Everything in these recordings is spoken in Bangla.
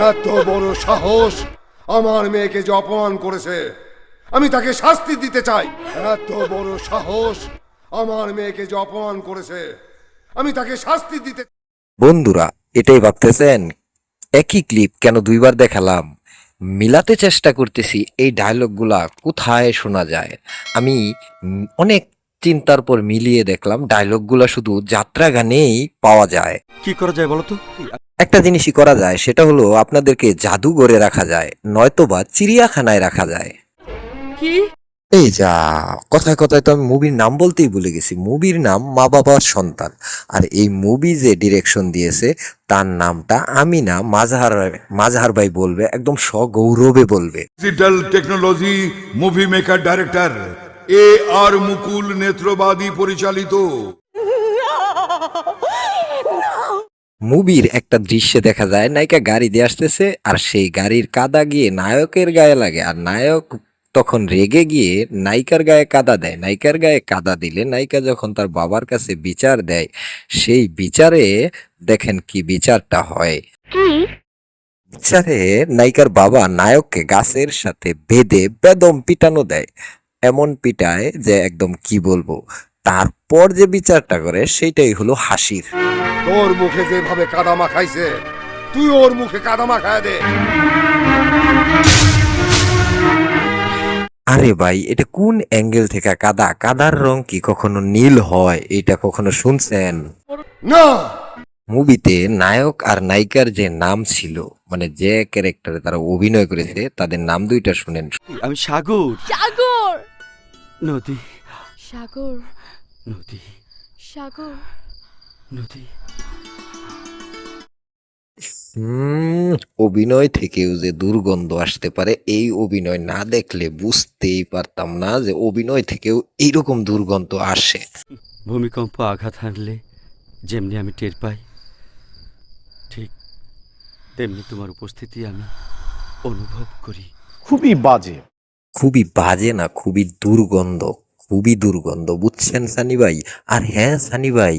এত বড় সাহস! আমার মেয়েকে যে অপমান করেছে, আমি তাকে শাস্তি দিতে চাই। এত বড় সাহস! আমার মেয়েকে যে অপমান করেছে, আমি তাকে শাস্তি দিতে। বন্ধুরা, এটাই ভাবতেছেন একই ক্লিপ কেন দুইবার দেখালাম? মিলাতে চেষ্টা করতেছি এই ডায়লগগুলা কোথায় শোনা যায়। আমি অনেক চিন্তার পর মিলিয়ে দেখলাম ডায়লগগুলা শুধু যাত্রা গানেই পাওয়া যায়। কি করা যায় বলো তো? একটা জিনিসই করা যায়, সেটা হলো আপনাদেরকে জাদুঘরে রাখা যায়, নয়তোবা চিড়িয়াখানায় রাখা যায়। কি? এই যা, কথায় কথায় তো আমি মুভির নাম বলতেই ভুলে গেছি। মুভির নাম মা বাবার সন্তান। আর এই মুভি যে ডিরেকশন দিয়েছে তার নামটা আমি না, মাজাহার ভাই বলবে, একদম সগৌরবে বলবে। Digital technology movie maker director A R Mukul Netrabadi পরিচালিত। মুভির একটা দৃশ্যে দেখা যায় নায়িকা গাড়ি দিয়ে আসতেছে, আর সেই গাড়ির কাদা গিয়ে নায়কের গায়ে লাগে, আর নায়ক তখন রেগে গিয়ে নায়িকার গায়ে কাদা দেয়। নায়িকার গায়ে কাদা দিলে নায়িকা যখন তার বাবার কাছে বিচার দেয়, সেই বিচারে দেখেন কি বিচারটা হয়। বিচারে নায়িকার বাবা নায়ককে গাছের সাথে বেঁধে বেদম পিটানো দেয়। এমন পিটায় যে একদম কি বলবো। তারপর যে বিচারটা করে সেইটাই হলো হাসির। তোর মুখে যেভাবে কাদা মাখাইছে, তুই ওর মুখে কাদা মাখায় দে। আরে ভাই, এটা কোন অ্যাঙ্গেল থেকে কাদা? কাদার রং কি কখনো নীল হয়? এটা কখনো শুনছেন? না, মুভিতে নায়ক আর নায়িকার যে নাম ছিল, মানে যে ক্যারেক্টারে তারা অভিনয় করেছে, তাদের নাম দুইটা শুনেন। আমি সাগর, সাগর, নদী, সাগর, নদী, সাগর। নদী। অভিনয় থেকেও যে দুর্গন্ধ আসতে পারে, এই অভিনয় না দেখলে বুঝতেই পারতাম না যে অভিনয় থেকেও এইরকম দুর্গন্ধ আসে। ভূমিকম্প আঘাত হানলে যেমনি আমি টের পাই, ঠিক তেমনি তোমার উপস্থিতি আমি অনুভব করি। খুবই বাজে। খুবই বাজে না, খুবই দুর্গন্ধ, খুবই দুর্গন্ধ, বুঝছেন সানি ভাই? আর হ্যাঁ সানি ভাই,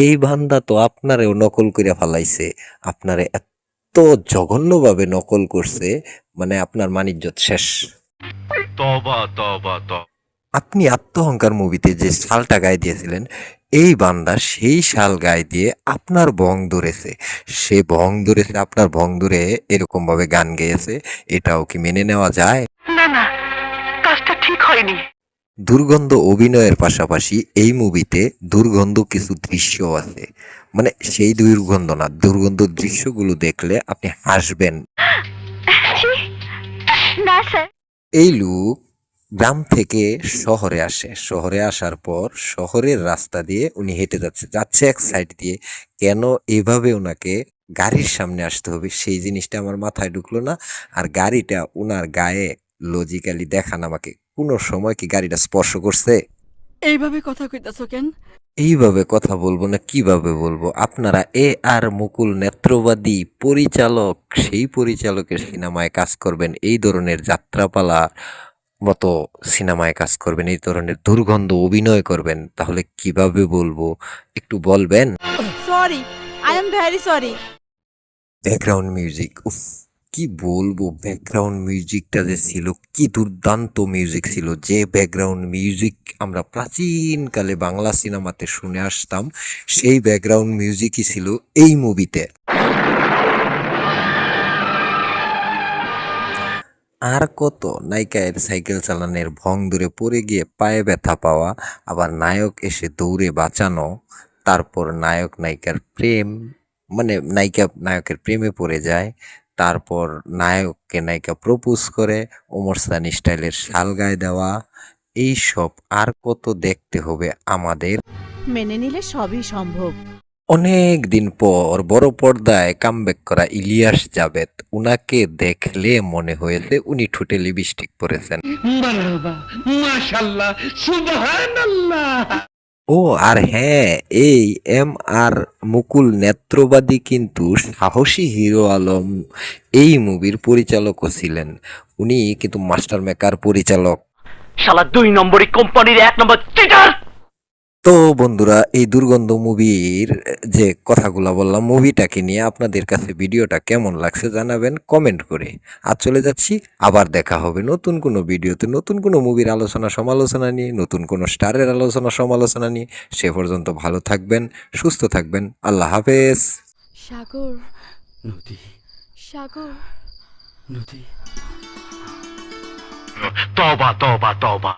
এই বান্দা তো আপনারেও নকল করে ফেলাইছে। আপনারে এত জঘন্যভাবে নকল করছে, মানে আপনার মানিজ্যত শেষ। তবা তবা তবা। আপনি আত্মহংকার মুভিতে যে শালটা গায়ে দিয়েছিলেন, এই বান্দা সেই শাল গায়ে দিয়ে আপনার ভং ধরেছে। সে ভং ধরেছে, আপনার ভং ধরে এরকম ভাবে গান গেয়েছে। এটাও কি মেনে নেওয়া যায়? না না, কাজটা ঠিক হয়নি। দুর্গন্ধ অভিনয়ের পাশাপাশি এই মুভিতে দুর্গন্ধ কিছু দৃশ্য আছে, মানে সেই দুর্গন্ধ না, দুর্গন্ধ দৃশ্যগুলো দেখলে আপনি হাসবেন। ছি, না স্যার। এই লোক গ্রাম থেকে শহরে আসে, শহরে আসার পর শহরের রাস্তা দিয়ে উনি হেঁটে যাচ্ছে এক সাইড দিয়ে। কেন এভাবে ওনাকে গাড়ির সামনে আসতে হবে সেই জিনিসটা আমার মাথায় ঢুকলো না। আর গাড়িটা উনার গায়ে লজিক্যালি দেখান আমাকে, কোনো সময় কি গাড়িটা স্পর্শ করছে? এইভাবে কথা কইতাছ কেন? এইভাবে কথা বলবো না কিভাবে বলবো? আপনারা এ আর মুকুল নেত্রবাদী পরিচালক, সেই পরিচালকের সিনেমায় কাজ করবেন, এই ধরনের যাত্রাপালা মতো সিনেমায় কাজ করবেন, এই ধরনের দুর্গন্ধ অভিনয় করবেন, তাহলে কিভাবে বলবো একটু বলবেন? Sorry, I am very sorry. Background music, উফ কি বলবো, ব্যাকগ্রাউন্ড মিউজিকটা যে ছিল কি দুর্দান্ত মিউজিক ছিল। যে ব্যাকগ্রাউন্ড মিউজিক আমরা প্রাচীনকালে বাংলা সিনেমাতে শুনে আসতাম, সেই ব্যাকগ্রাউন্ড মিউজিকই ছিল এই মুভিতে। আর কত নায়িকার সাইকেল চালানোর ভং দূরে পড়ে গিয়ে পায়ে ব্যথা পাওয়া, আবার নায়ক এসে দৌড়ে বাঁচানো, তারপর নায়ক নায়িকার প্রেম, মানে নায়িকা নায়কের প্রেমে পড়ে যায়, তারপর নায়ককে নায়িকা প্রপোজ করে, ওমর সানি স্টাইলের শাল গায়ে দেওয়া, এইসব আর কত দেখতে হবে আমাদের। মেনে নিলে সবই সম্ভব। অনেক দিন পর বড় পর্দায় কামব্যাক করা ইলিয়াস জাবেদ, উনাকে দেখলে মনে হয়েছে উনি ঠোঁটে লিপস্টিক পরেছেন। মাশাআল্লাহ, সুবহানাল্লাহ। ও আর হ্যাঁ, এই এম আর মুকুল নেত্রবাদী কিন্তু সাহসী হিরো আলম এই মুভির পরিচালকও ছিলেন। উনি কিন্তু মাস্টার মেকার পরিচালক। শালা 2 নম্বরই কোম্পানির 1 নম্বর চিটার। তো বন্ধুরা, এই দুর্গন্ধ মুভির যে কথাগুলো বললাম, মুভিটাকে নিয়ে আপনাদের কাছে ভিডিওটা কেমন লাগছে জানাবেন কমেন্ট করে। আর চলে যাচ্ছি, আবার দেখা হবে নতুন কোনো ভিডিওতে, নতুন কোনো মুভির আলোচনা সমালোচনা নিয়ে, নতুন কোনো স্টারের আলোচনা সমালোচনা নিয়ে। সে পর্যন্ত ভালো থাকবেন, সুস্থ থাকবেন। আল্লাহ হাফেজ। সাগর, নদী, সাগর। নদী। তবা তবা তবা